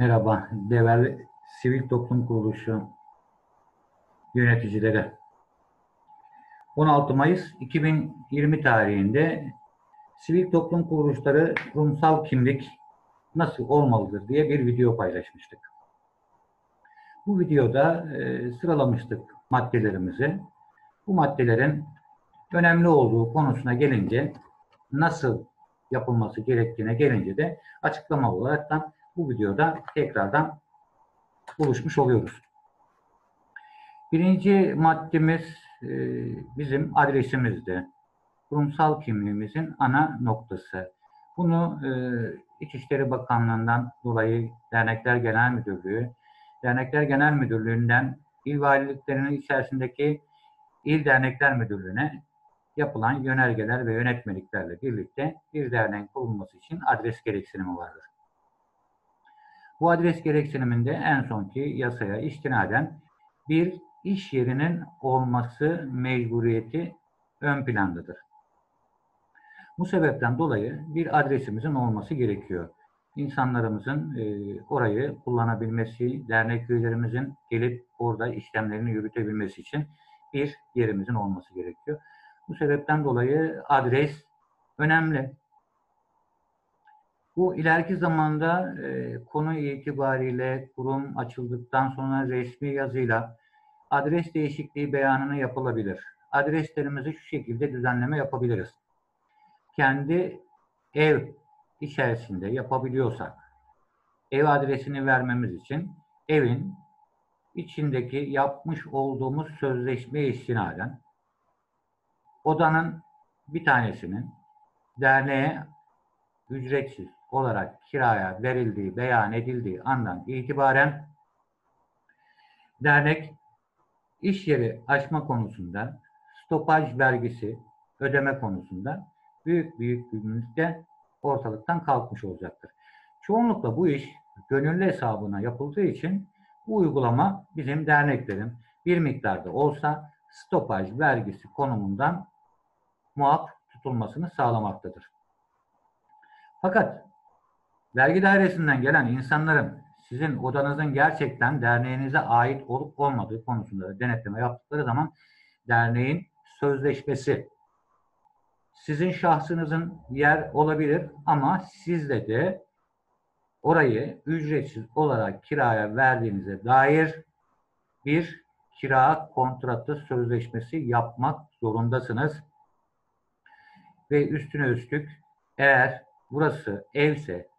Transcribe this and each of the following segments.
Merhaba, değerli sivil toplum kuruluşu yöneticileri. 16 Mayıs 2020 tarihinde sivil toplum kuruluşları kurumsal kimlik nasıl olmalıdır diye bir video paylaşmıştık. Bu videoda sıralamıştık maddelerimizi. Bu maddelerin önemli olduğu konusuna gelince, nasıl yapılması gerektiğine gelince de açıklama olaraktan bu videoda tekrardan buluşmuş oluyoruz. Birinci maddemiz bizim adresimizdi. Kurumsal kimliğimizin ana noktası. Bunu İçişleri Bakanlığı'ndan dolayı Dernekler Genel Müdürlüğü'nden il valiliklerinin içerisindeki il dernekler müdürlüğüne yapılan yönergeler ve yönetmeliklerle birlikte bir derneğin kurulması için adres gereksinimi vardır. Bu adres gereksiniminde en sonki yasaya istinaden bir iş yerinin olması mecburiyeti ön plandadır. Bu sebepten dolayı bir adresimizin olması gerekiyor. İnsanlarımızın orayı kullanabilmesi, dernek üyelerimizin gelip orada işlemlerini yürütebilmesi için bir yerimizin olması gerekiyor. Bu sebepten dolayı adres önemli. Bu ileriki zamanda konu itibariyle kurum açıldıktan sonra resmi yazıyla adres değişikliği beyanını yapılabilir. Adreslerimizi şu şekilde düzenleme yapabiliriz. Kendi ev içerisinde yapabiliyorsak ev adresini vermemiz için evin içindeki yapmış olduğumuz sözleşmeye istinaden odanın bir tanesinin derneğe ücretsiz olarak kiraya verildiği, beyan edildiği andan itibaren dernek iş yeri açma konusunda, stopaj vergisi ödeme konusunda büyük büyüklükte ortalıktan kalkmış olacaktır. Çoğunlukla bu iş gönüllü hesabına yapıldığı için bu uygulama bizim derneklerin bir miktarda olsa stopaj vergisi konumundan muaf tutulmasını sağlamaktadır. Fakat vergi dairesinden gelen insanların sizin odanızın gerçekten derneğinize ait olup olmadığı konusunda denetleme yaptıkları zaman derneğin sözleşmesi sizin şahsınızın yer olabilir ama sizle de orayı ücretsiz olarak kiraya verdiğinize dair bir kira kontratı sözleşmesi yapmak zorundasınız. Ve üstüne üstlük eğer burası evse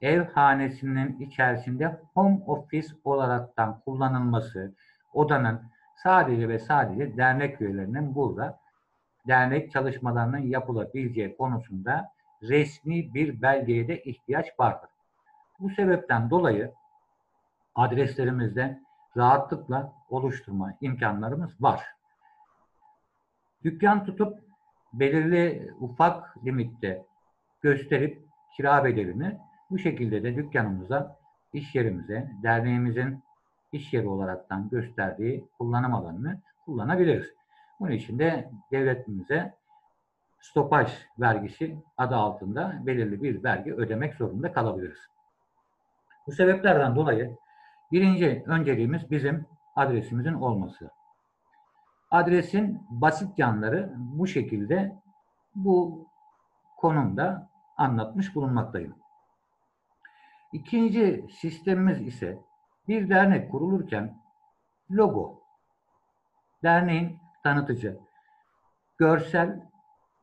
ev hanesinin içerisinde home office olaraktan kullanılması, odanın sadece ve sadece dernek üyelerinin burada dernek çalışmalarının yapılabileceği konusunda resmi bir belgeye de ihtiyaç vardır. Bu sebepten dolayı adreslerimizde rahatlıkla oluşturma imkanlarımız var. Dükkan tutup belirli ufak limitte gösterip kira bedelini bu şekilde de dükkanımıza, iş yerimize, derneğimizin iş yeri olaraktan gösterdiği kullanım alanını kullanabiliriz. Bunun için de devletimize stopaj vergisi adı altında belirli bir vergi ödemek zorunda kalabiliriz. Bu sebeplerden dolayı birinci önceliğimiz bizim adresimizin olması. Adresin basit yanları bu şekilde bu konumda anlatmış bulunmaktayım. İkinci sistemimiz ise bir dernek kurulurken logo, derneğin tanıtıcı, görsel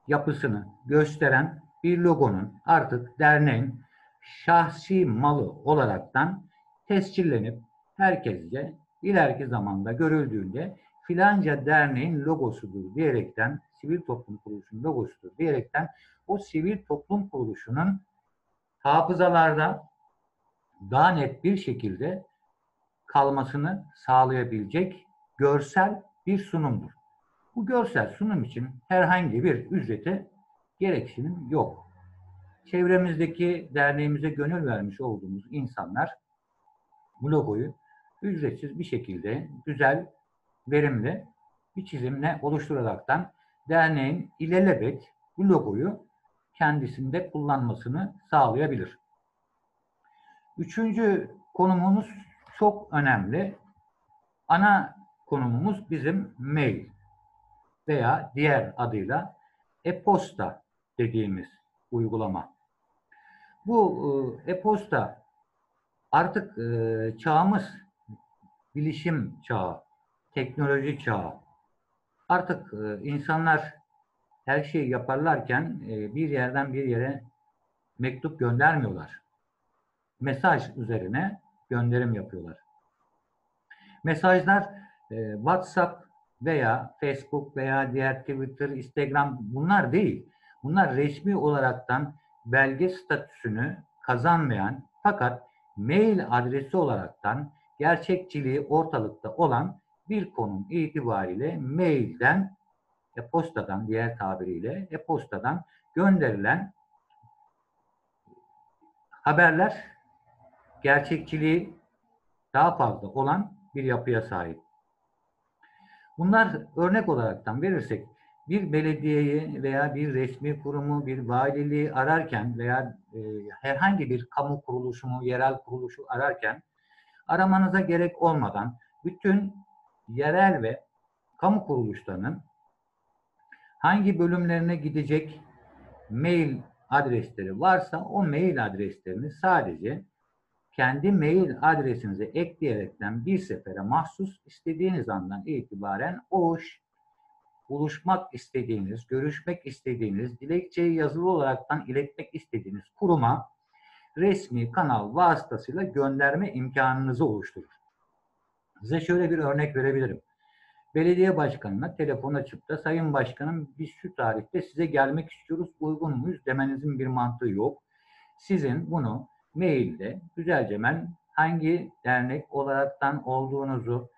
yapısını gösteren bir logonun artık derneğin şahsi malı olaraktan tescillenip herkesce ileriki zamanda görüldüğünde filanca derneğin logosudur diyerekten, sivil toplum kuruluşunun logosudur diyerekten o sivil toplum kuruluşunun hafızalarda daha net bir şekilde kalmasını sağlayabilecek görsel bir sunumdur. Bu görsel sunum için herhangi bir ücrete gereksinim yok. Çevremizdeki derneğimize gönül vermiş olduğumuz insanlar bu logoyu ücretsiz bir şekilde güzel, verimli bir çizimle oluşturaraktan derneğin ilelebet bu logoyu kendisinde kullanmasını sağlayabilir. Üçüncü konumumuz çok önemli. Ana konumumuz bizim mail veya diğer adıyla e-posta dediğimiz uygulama. Bu e-posta artık çağımız bilişim çağı, teknoloji çağı. Artık insanlar her şeyi yaparlarken bir yerden bir yere mektup göndermiyorlar. Mesaj üzerine gönderim yapıyorlar. Mesajlar WhatsApp veya Facebook veya diğer Twitter, Instagram bunlar değil. Bunlar resmi olaraktan belge statüsünü kazanmayan fakat mail adresi olaraktan gerçekçiliği ortalıkta olan bir konum itibariyle mailden, e-postadan diğer tabiriyle e-postadan gönderilen haberler gerçekçiliği daha fazla olan bir yapıya sahip. Bunlar örnek olaraktan verirsek bir belediyeyi veya bir resmi kurumu, bir valiliği ararken veya herhangi bir kamu kuruluşunu, yerel kuruluşu ararken aramanıza gerek olmadan bütün yerel ve kamu kuruluşlarının hangi bölümlerine gidecek mail adresleri varsa o mail adreslerini sadece kendi mail adresinize ekleyerekten bir sefere mahsus istediğiniz andan itibaren buluşmak istediğiniz, görüşmek istediğiniz, dilekçeyi yazılı olaraktan iletmek istediğiniz kuruma resmi kanal vasıtasıyla gönderme imkanınızı oluşturur. Size şöyle bir örnek verebilirim. Belediye başkanına telefon açıp da Sayın Başkanım biz şu tarihte size gelmek istiyoruz, uygun muyuz demenizin bir mantığı yok. Sizin bunu mailde güzelce hangi dernek olaraktan olduğunuzu,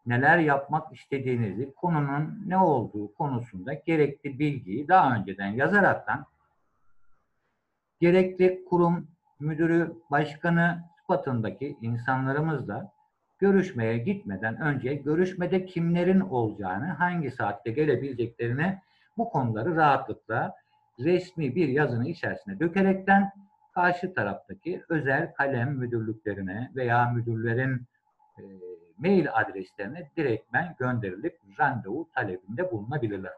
neler yapmak istediğinizi, konunun ne olduğu konusunda gerekli bilgiyi daha önceden yazaraktan gerekli kurum müdürü, başkanı sıfatındaki insanlarımızla görüşmeye gitmeden önce görüşmede kimlerin olacağını, hangi saatte gelebileceklerini bu konuları rahatlıkla resmi bir yazının içerisine dökerekten karşı taraftaki özel kalem müdürlüklerine veya müdürlerin mail adreslerine direktmen gönderilip randevu talebinde bulunabilirler.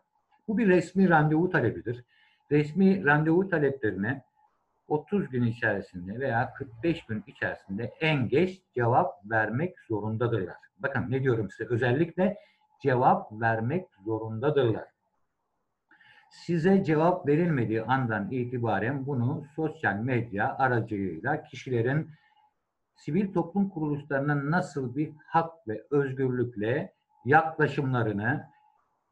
Bu bir resmi randevu talebidir. Resmi randevu taleplerine 30 gün içerisinde veya 45 gün içerisinde en geç cevap vermek zorundadırlar. Bakın ne diyorum size, özellikle cevap vermek zorundadırlar. Size cevap verilmediği andan itibaren bunu sosyal medya aracılığıyla kişilerin sivil toplum kuruluşlarına nasıl bir hak ve özgürlükle yaklaşımlarını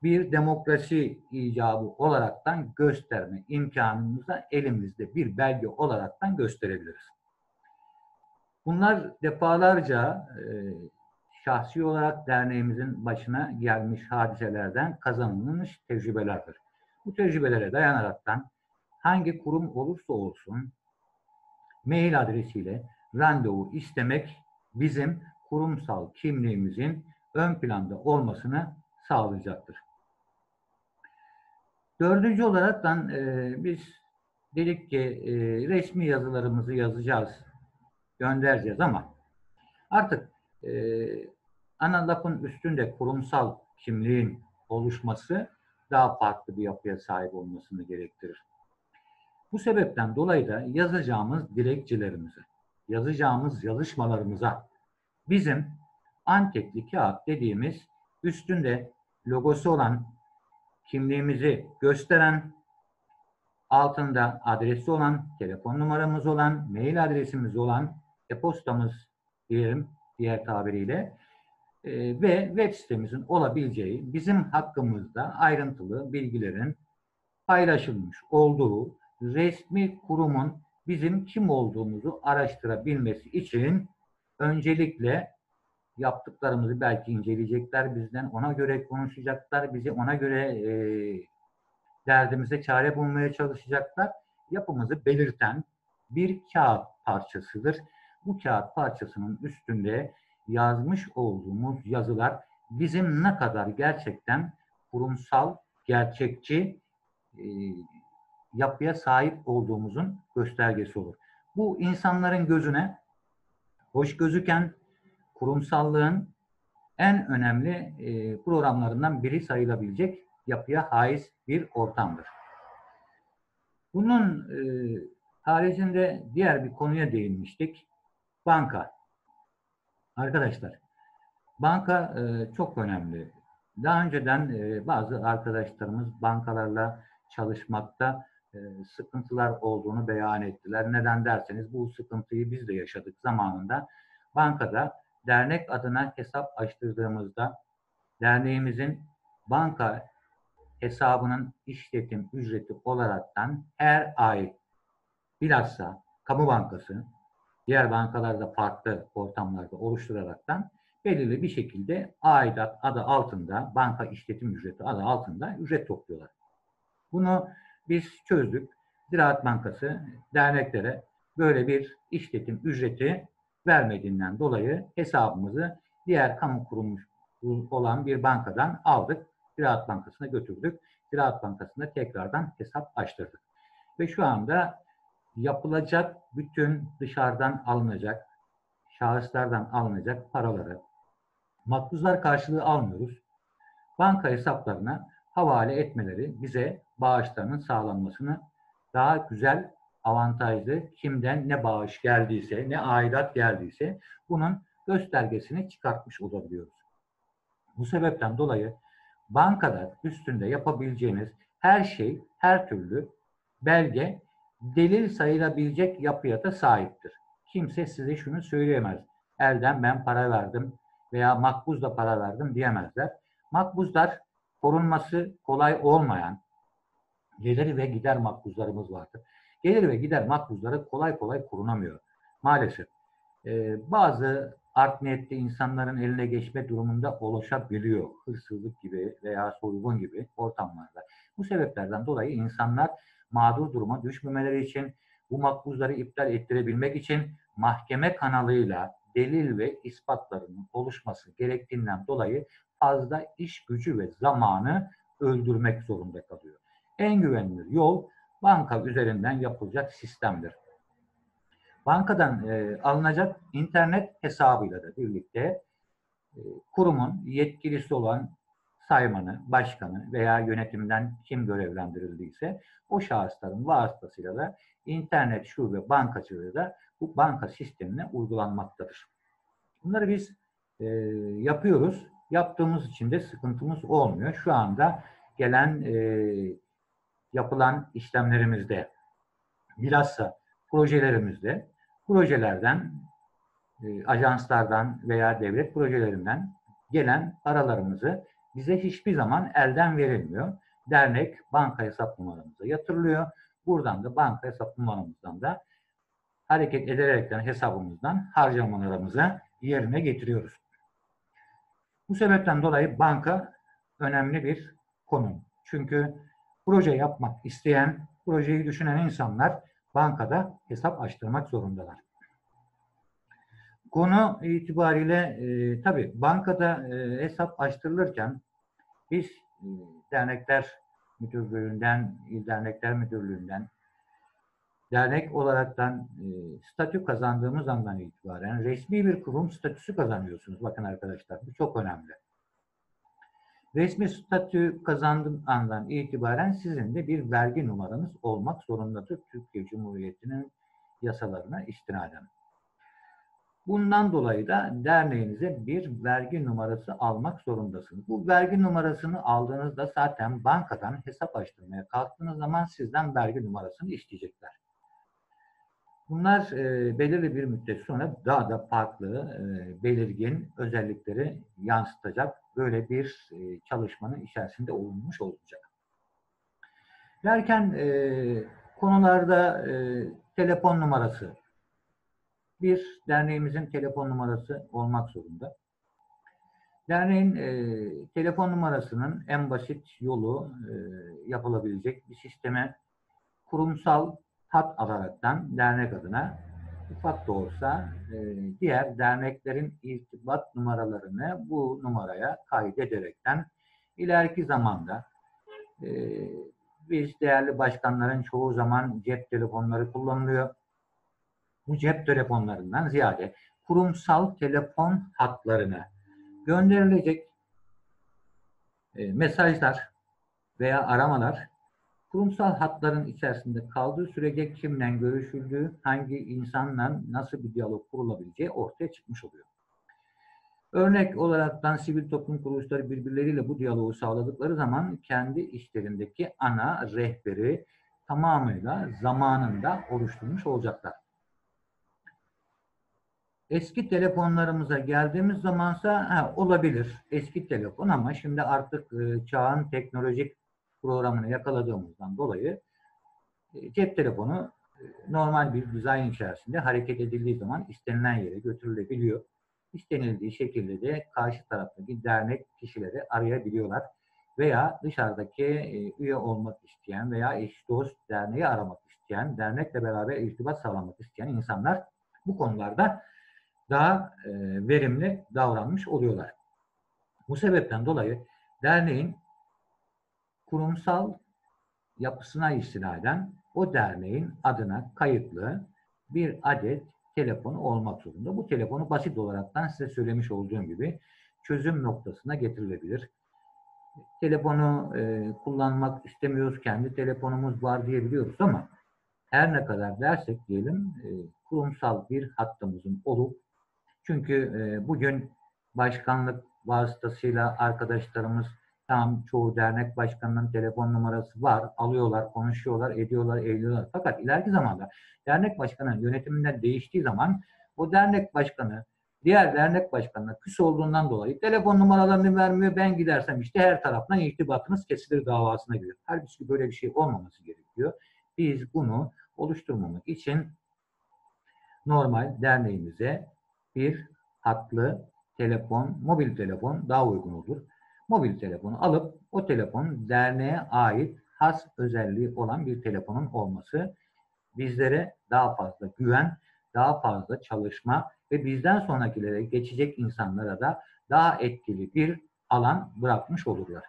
bir demokrasi icabı olaraktan gösterme imkanımıza elimizde bir belge olaraktan gösterebiliriz. Bunlar defalarca şahsi olarak derneğimizin başına gelmiş hadiselerden kazanılmış tecrübelerdir. Bu tecrübelere dayanaraktan hangi kurum olursa olsun mail adresiyle randevu istemek bizim kurumsal kimliğimizin ön planda olmasını sağlayacaktır. Dördüncü olaraktan biz dedik ki resmi yazılarımızı yazacağız, göndereceğiz ama artık ana lafın üstünde kurumsal kimliğin oluşması daha farklı bir yapıya sahip olmasını gerektirir. Bu sebepten dolayı da yazacağımız dilekçelerimizi, yazacağımız yazışmalarımıza bizim antekli kağıt dediğimiz üstünde logosu olan, kimliğimizi gösteren, altında adresi olan, telefon numaramız olan, mail adresimiz olan, e-postamız diyelim diğer tabiriyle ve web sitemizin olabileceği bizim hakkımızda ayrıntılı bilgilerin paylaşılmış olduğu resmi kurumun bizim kim olduğumuzu araştırabilmesi için öncelikle yaptıklarımızı belki inceleyecekler bizden, ona göre konuşacaklar, bizi ona göre derdimize çare bulmaya çalışacaklar. Yapımızı belirten bir kağıt parçasıdır. Bu kağıt parçasının üstünde yazmış olduğumuz yazılar bizim ne kadar gerçekten kurumsal, gerçekçi yapıya sahip olduğumuzun göstergesi olur. Bu insanların gözüne hoş gözüken kurumsallığın en önemli programlarından biri sayılabilecek yapıya haiz bir ortamdır. Bunun haricinde diğer bir konuya değinmiştik. Banka. Arkadaşlar, banka çok önemli. Daha önceden bazı arkadaşlarımız bankalarla çalışmakta sıkıntılar olduğunu beyan ettiler. Neden derseniz bu sıkıntıyı biz de yaşadık zamanında. Bankada dernek adına hesap açtırdığımızda derneğimizin banka hesabının işletim ücreti olaraktan her ay bilhassa kamu bankası diğer bankalarda farklı ortamlarda oluşturaraktan belirli bir şekilde aidat adı altında, banka işletim ücreti adı altında ücret topluyorlar. Bunu biz çözdük. Ziraat Bankası derneklere böyle bir işletim ücreti vermediğinden dolayı hesabımızı diğer kamu kurumu olan bir bankadan aldık. Ziraat Bankası'na götürdük. Ziraat Bankası'nda tekrardan hesap açtırdık. Ve şu anda yapılacak bütün dışarıdan alınacak, şahıslardan alınacak paraları makbuzlar karşılığı almıyoruz. Banka hesaplarına havale etmeleri bize bağışlarının sağlanmasını daha güzel, avantajlı, kimden ne bağış geldiyse, ne aidat geldiyse bunun göstergesini çıkartmış olabiliyoruz. Bu sebepten dolayı bankada üstünde yapabileceğiniz her şey, her türlü belge delil sayılabilecek yapıya da sahiptir. Kimse size şunu söyleyemez. Elden ben para verdim veya makbuzla para verdim diyemezler. Makbuzlar korunması kolay olmayan gelir ve gider makbuzlarımız vardır. Gelir ve gider makbuzları kolay kolay korunamıyor. Maalesef. Bazı art niyetli insanların eline geçme durumunda oluşabiliyor. Hırsızlık gibi veya soygun gibi ortamlarda. Bu sebeplerden dolayı insanlar mağdur duruma düşmemeleri için, bu makbuzları iptal ettirebilmek için mahkeme kanalıyla delil ve ispatlarının oluşması gerektiğinden dolayı fazla iş gücü ve zamanı öldürmek zorunda kalıyor. En güvenilir yol banka üzerinden yapılacak sistemdir. Bankadan alınacak internet hesabıyla da birlikte kurumun yetkilisi olan saymanı, başkanı veya yönetimden kim görevlendirildiyse o şahısların vasıtasıyla da internet şube bankacılığı da bu banka sistemine uygulanmaktadır. Bunları biz yapıyoruz. Yaptığımız için de sıkıntımız olmuyor. Şu anda gelen yapılan işlemlerimizde bilhassa projelerimizde projelerden ajanslardan veya devlet projelerinden gelen paralarımızı bize hiçbir zaman elden verilmiyor. Dernek banka hesap numaramıza yatırılıyor. Buradan da banka hesap numaramızdan da hareket ederekten hesabımızdan harcamalarımızı yerine getiriyoruz. Bu sebepten dolayı banka önemli bir konu. Çünkü proje yapmak isteyen, projeyi düşünen insanlar bankada hesap açtırmak zorundalar. Konu itibariyle tabii bankada hesap açtırılırken biz dernekler müdürlüğünden, il dernekler müdürlüğünden dernek olaraktan statü kazandığımız andan itibaren resmi bir kurum statüsü kazanıyorsunuz. Bakın arkadaşlar bu çok önemli. Resmi statü kazandığım andan itibaren sizin de bir vergi numaranız olmak zorundadır Türkiye Cumhuriyeti'nin yasalarına istinaden. Bundan dolayı da derneğinize bir vergi numarası almak zorundasınız. Bu vergi numarasını aldığınızda zaten bankadan hesap açtırmaya kalktığınız zaman sizden vergi numarasını isteyecekler. Bunlar belirli bir müddet sonra daha da farklı, belirgin özellikleri yansıtacak böyle bir çalışmanın içerisinde olunmuş olacak. Derken konularda telefon numarası, bir derneğimizin telefon numarası olmak zorunda. Derneğin telefon numarasının en basit yolu yapılabilecek bir sisteme kurumsal hat alaraktan dernek adına ufak da olsa diğer derneklerin irtibat numaralarını bu numaraya kaydederekten ileriki zamanda biz değerli başkanların çoğu zaman cep telefonları kullanılıyor. Bu cep telefonlarından ziyade kurumsal telefon hatlarına gönderilecek mesajlar veya aramalar kurumsal hatların içerisinde kaldığı sürece kimle görüşüldüğü, hangi insanla nasıl bir diyalog kurulabileceği ortaya çıkmış oluyor. Örnek olaraktan sivil toplum kuruluşları birbirleriyle bu diyaloğu sağladıkları zaman kendi işlerindeki ana rehberi tamamıyla zamanında oluşturmuş olacaklar. Eski telefonlarımıza geldiğimiz zamansa olabilir eski telefon ama şimdi artık çağın teknolojik programını yakaladığımızdan dolayı cep telefonu normal bir dizayn içerisinde hareket edildiği zaman istenilen yere götürülebiliyor. İstenildiği şekilde de karşı taraftaki dernek kişileri arayabiliyorlar. Veya dışarıdaki üye olmak isteyen veya eş dost derneği aramak isteyen, dernekle beraber irtibat sağlamak isteyen insanlar bu konularda daha verimli davranmış oluyorlar. Bu sebepten dolayı derneğin kurumsal yapısına istinaden o derneğin adına kayıtlı bir adet telefonu olmak zorunda. Bu telefonu basit olaraktan size söylemiş olduğum gibi çözüm noktasına getirilebilir. Telefonu kullanmak istemiyoruz, kendi telefonumuz var diyebiliyoruz ama her ne kadar dersek diyelim kurumsal bir hattımızın olup çünkü bugün başkanlık vasıtasıyla arkadaşlarımız tam çoğu dernek başkanının telefon numarası var. Alıyorlar, konuşuyorlar, ediyorlar. Fakat ileriki zamanda dernek başkanının yönetiminden değiştiği zaman o dernek başkanı diğer dernek başkanına küs olduğundan dolayı telefon numaralarını vermiyor. Ben gidersem işte her taraftan irtibatınız kesilir davasına giriyor. Halbuki böyle bir şey olmaması gerekiyor. Biz bunu oluşturmamak için normal derneğimize bir hatlı telefon, mobil telefon daha uygun olur. Mobil telefonu alıp o telefon derneğe ait has özelliği olan bir telefonun olması bizlere daha fazla güven, daha fazla çalışma ve bizden sonrakilere geçecek insanlara da daha etkili bir alan bırakmış olurlar.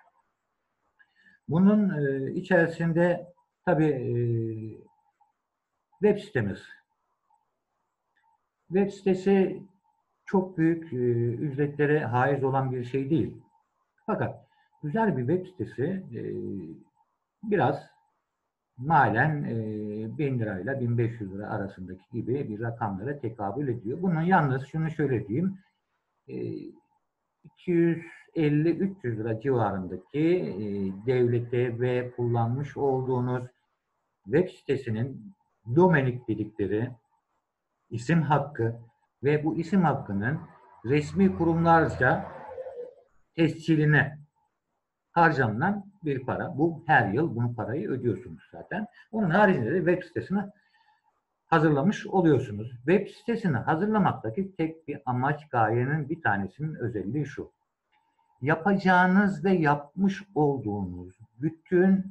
Bunun içerisinde tabii web sitemiz. Web sitesi çok büyük ücretlere haiz olan bir şey değil. Fakat güzel bir web sitesi biraz malen 1000 lirayla 1500 lira arasındaki gibi bir rakamlara tekabül ediyor. Bunun yalnız şunu şöyle diyeyim 250-300 lira civarındaki devlete ve kullanmış olduğunuz web sitesinin domenik dedikleri isim hakkı ve bu isim hakkının resmi kurumlarca tesciline harcanılan bir para. Bu her yıl bunu parayı ödüyorsunuz zaten. Onun haricinde de web sitesini hazırlamış oluyorsunuz. Web sitesini hazırlamaktaki tek bir amaç gayenin bir tanesinin özelliği şu. Yapacağınız ve yapmış olduğunuz bütün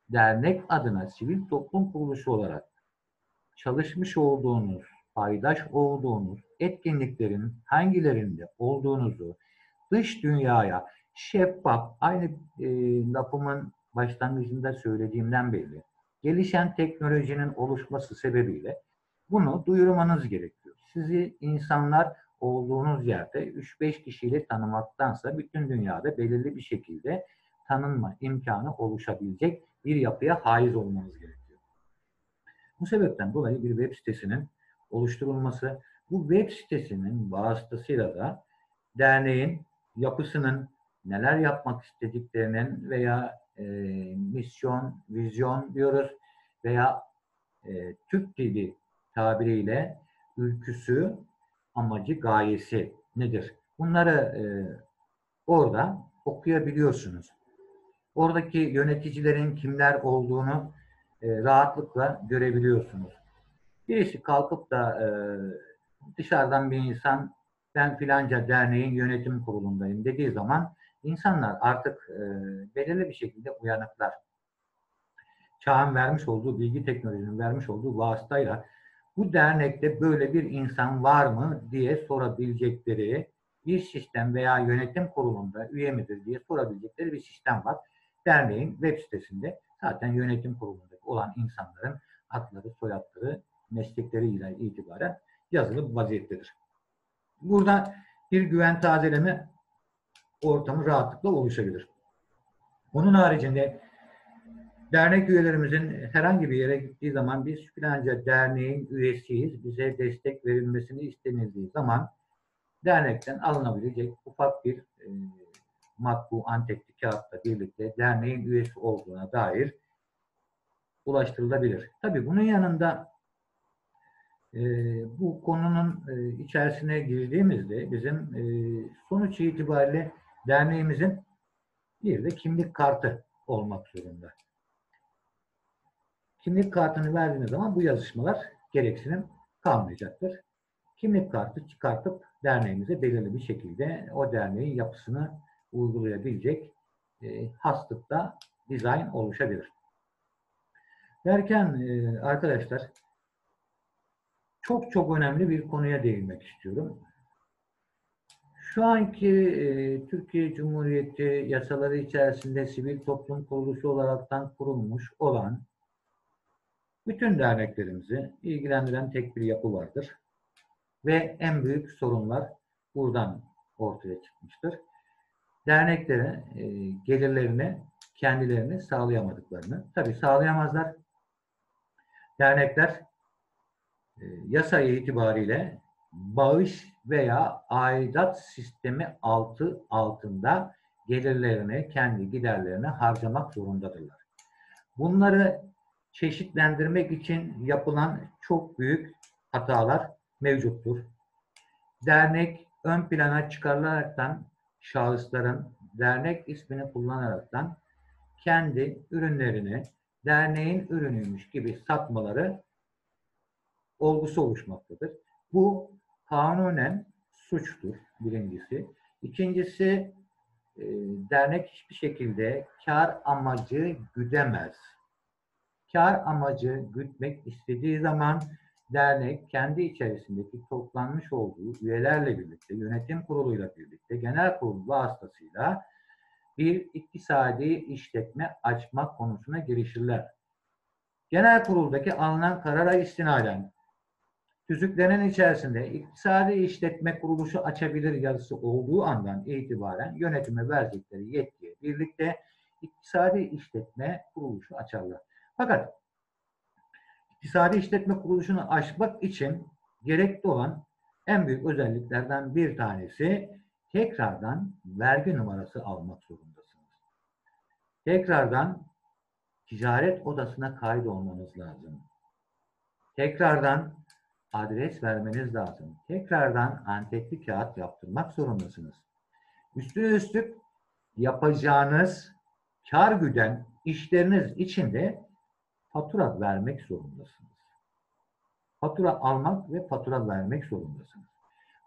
dernek adına sivil toplum kuruluşu olarak çalışmış olduğunuz, paydaş olduğunuz etkinliklerin hangilerinde olduğunuzu dış dünyaya şeffaf, aynı lafımın başlangıcında söylediğimden belli, gelişen teknolojinin oluşması sebebiyle bunu duyurmanız gerekiyor. Sizi insanlar olduğunuz yerde 3-5 kişiyle tanımaktansa bütün dünyada belirli bir şekilde tanınma imkanı oluşabilecek bir yapıya haiz olmanız gerekiyor. Bu sebepten dolayı bir web sitesinin oluşturulması, bu web sitesinin vasıtasıyla da derneğin yapısının neler yapmak istediklerinin veya misyon, vizyon diyoruz veya Türk dili tabiriyle ülküsü, amacı, gayesi nedir? Bunları orada okuyabiliyorsunuz. Oradaki yöneticilerin kimler olduğunu rahatlıkla görebiliyorsunuz. Birisi kalkıp da dışarıdan bir insan ben filanca derneğin yönetim kurulundayım dediği zaman insanlar artık belirli bir şekilde uyanıklar. Çağın vermiş olduğu, bilgi teknolojinin vermiş olduğu vasıtayla bu dernekte böyle bir insan var mı diye sorabilecekleri bir sistem veya yönetim kurulunda üye midir diye sorabilecekleri bir sistem var. Derneğin web sitesinde zaten yönetim kurulundaki olan insanların adları, soyadları, meslekleriyle itibaren yazılı vaziyettedir. Burada bir güven tazeleme ortamı rahatlıkla oluşabilir. Onun haricinde dernek üyelerimizin herhangi bir yere gittiği zaman biz filanca derneğin üyesiyiz, bize destek verilmesini istenildiği zaman dernekten alınabilecek ufak bir matbu antekli kağıtla birlikte derneğin üyesi olduğuna dair ulaştırılabilir. Tabii bunun yanında bu konunun içerisine girdiğimizde bizim sonuç itibariyle derneğimizin bir de kimlik kartı olmak zorunda. Kimlik kartını verdiğiniz zaman bu yazışmalar gereksinim kalmayacaktır. Kimlik kartı çıkartıp derneğimize belirli bir şekilde o derneğin yapısını uygulayabilecek hastıkta dizayn oluşabilir. Derken arkadaşlar çok önemli bir konuya değinmek istiyorum. Şu anki Türkiye Cumhuriyeti yasaları içerisinde sivil toplum kuruluşu olaraktan kurulmuş olan bütün derneklerimizi ilgilendiren tek bir yapı vardır. Ve en büyük sorunlar buradan ortaya çıkmıştır. Derneklere gelirlerini kendilerini sağlayamadıklarını, tabii sağlayamazlar. Dernekler yasa itibariyle bağış veya aidat sistemi altında gelirlerini, kendi giderlerini harcamak zorundadırlar. Bunları çeşitlendirmek için yapılan çok büyük hatalar mevcuttur. Dernek ön plana çıkarılaraktan şahısların dernek ismini kullanaraktan kendi ürünlerini derneğin ürünüymüş gibi satmaları olgusu oluşmaktadır. Bu kanunen suçtur birincisi. İkincisi dernek hiçbir şekilde kar amacı güdemez. Kar amacı gütmek istediği zaman dernek kendi içerisindeki toplanmış olduğu üyelerle birlikte, yönetim kuruluyla birlikte, genel kurul vasıtasıyla bir iktisadi işletme açmak konusuna girişirler. Genel kuruldaki alınan karara istinaden tüzüklerin içerisinde iktisadi işletme kuruluşu açabilir yazısı olduğu andan itibaren yönetime verdikleri yetkiye birlikte iktisadi işletme kuruluşu açarlar. Fakat İktisadi işletme kuruluşunu açmak için gerekli olan en büyük özelliklerden bir tanesi tekrardan vergi numarası almak zorundasınız. Tekrardan ticaret odasına kaydolmanız lazım. Tekrardan adres vermeniz lazım. Tekrardan antetli kağıt yaptırmak zorundasınız. Üstüne üstlük yapacağınız kar güden işleriniz için de fatura vermek zorundasınız. Fatura almak ve fatura vermek zorundasınız.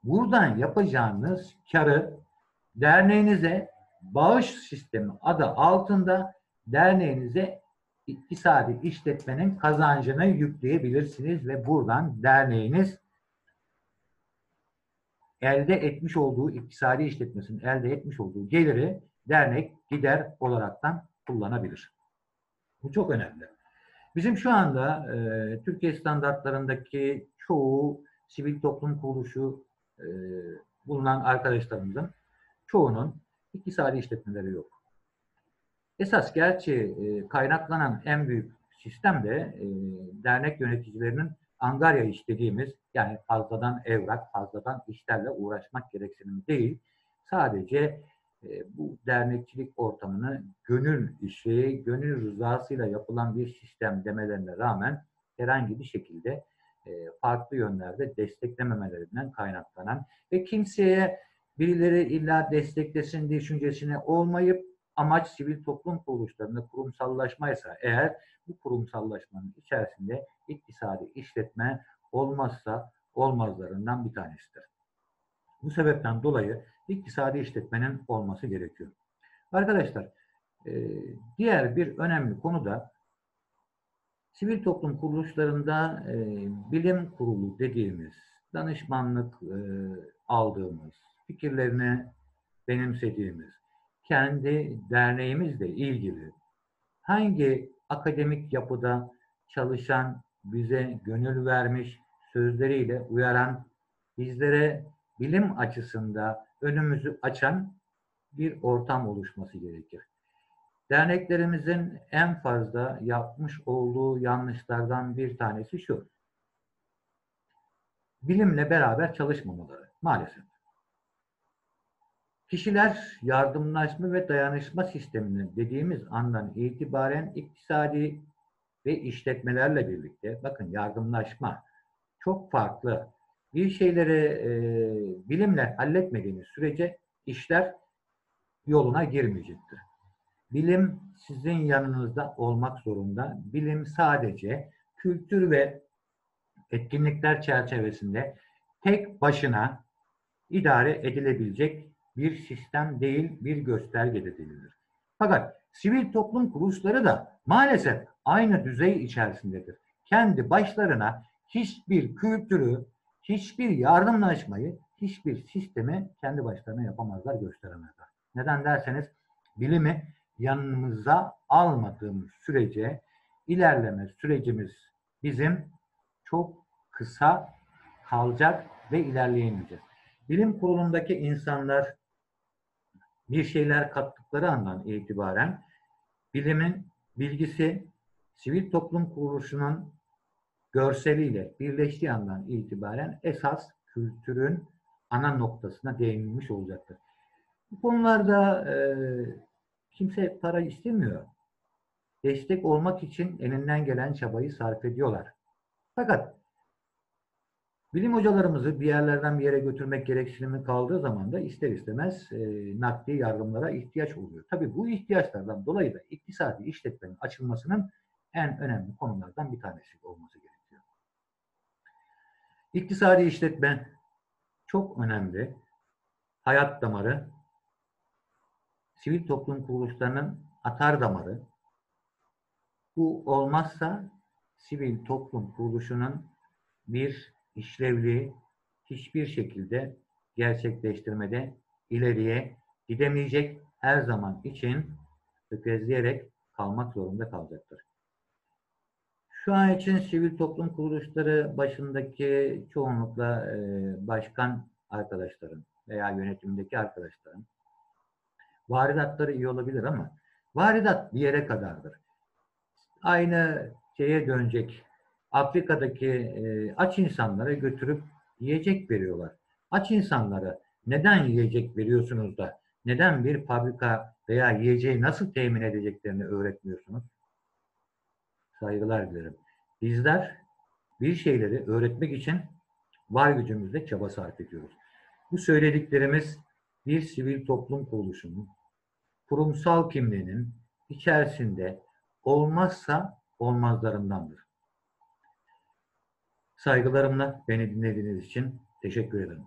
Buradan yapacağınız karı derneğinize bağış sistemi adı altında derneğinize iktisadi işletmenin kazancını yükleyebilirsiniz ve buradan derneğiniz elde etmiş olduğu iktisadi işletmesinin elde etmiş olduğu geliri dernek gider olaraktan kullanabilir. Bu çok önemli. Bizim şu anda Türkiye standartlarındaki çoğu sivil toplum kuruluşu bulunan arkadaşlarımızın çoğunun iktisadi işletmeleri yok. Esas gerçi kaynaklanan en büyük sistem de dernek yöneticilerinin angarya iş dediğimiz, yani fazladan evrak, fazladan işlerle uğraşmak gereksinimi değil, sadece bu dernekçilik ortamını gönül işi, gönül rızasıyla yapılan bir sistem demelerine rağmen herhangi bir şekilde farklı yönlerde desteklememelerinden kaynaklanan ve kimseye birileri illa desteklesin düşüncesine olmayıp amaç sivil toplum kuruluşlarında kurumsallaşmaysa eğer bu kurumsallaşmanın içerisinde iktisadi işletme olmazsa olmazlarından bir tanesidir. Bu sebepten dolayı iktisadi işletmenin olması gerekiyor. Arkadaşlar, diğer bir önemli konu da sivil toplum kuruluşlarında bilim kurulu dediğimiz, danışmanlık aldığımız, fikirlerini benimsediğimiz, kendi derneğimizle ilgili hangi akademik yapıda çalışan, bize gönül vermiş, sözleriyle uyaran, bizlere bilim açısında önümüzü açan bir ortam oluşması gerekir. Derneklerimizin en fazla yapmış olduğu yanlışlardan bir tanesi şu: bilimle beraber çalışmamaları maalesef. Kişiler yardımlaşma ve dayanışma sisteminin dediğimiz andan itibaren iktisadi ve işletmelerle birlikte, bakın yardımlaşma çok farklı. Bir şeyleri bilimle halletmediğiniz sürece işler yoluna girmeyecektir. Bilim sizin yanınızda olmak zorunda. Bilim sadece kültür ve etkinlikler çerçevesinde tek başına idare edilebilecek bir sistem değil, bir gösterge değildir. Fakat sivil toplum kuruluşları da maalesef aynı düzey içerisindedir. Kendi başlarına hiçbir kültürü, hiçbir yardımlaşmayı, hiçbir sistemi kendi başlarına yapamazlar, gösteremezler. Neden derseniz, bilimi yanımıza almadığımız sürece ilerleme sürecimiz bizim çok kısa kalacak ve ilerleyemeyeceğiz. Bilim kurulundaki insanlar bir şeyler kattıkları andan itibaren bilimin bilgisi sivil toplum kuruluşunun görseliyle birleştiği andan itibaren esas kültürün ana noktasına değinilmiş olacaktır. Bu konularda kimse para istemiyor. Destek olmak için elinden gelen çabayı sarf ediyorlar. Fakat bilim hocalarımızı bir yerlerden bir yere götürmek gereksinimi kaldığı zaman da ister istemez nakdi yardımlara ihtiyaç oluyor. Tabii bu ihtiyaçlardan dolayı da iktisadi işletmenin açılmasının en önemli konulardan bir tanesi olması gerekiyor. İktisadi işletme çok önemli. Hayat damarı, sivil toplum kuruluşlarının atar damarı. Bu olmazsa sivil toplum kuruluşunun bir işlevliği hiçbir şekilde gerçekleştirmede ileriye gidemeyecek, her zaman için tökezleyerek kalmak zorunda kalacaktır. Şu an için sivil toplum kuruluşları başındaki çoğunlukla başkan arkadaşların veya yönetimdeki arkadaşların varidatları iyi olabilir ama varidat bir yere kadardır. Aynı şeye dönecek. Afrika'daki aç insanlara götürüp yiyecek veriyorlar. Aç insanlara neden yiyecek veriyorsunuz da neden bir fabrika veya yiyeceği nasıl temin edeceklerini öğretmiyorsunuz? Saygılar dilerim. Bizler bir şeyleri öğretmek için var gücümüzle çaba sarf ediyoruz. Bu söylediklerimiz bir sivil toplum kuruluşunun kurumsal kimliğinin içerisinde olmazsa olmazlarındandır. Saygılarımla beni dinlediğiniz için teşekkür ederim.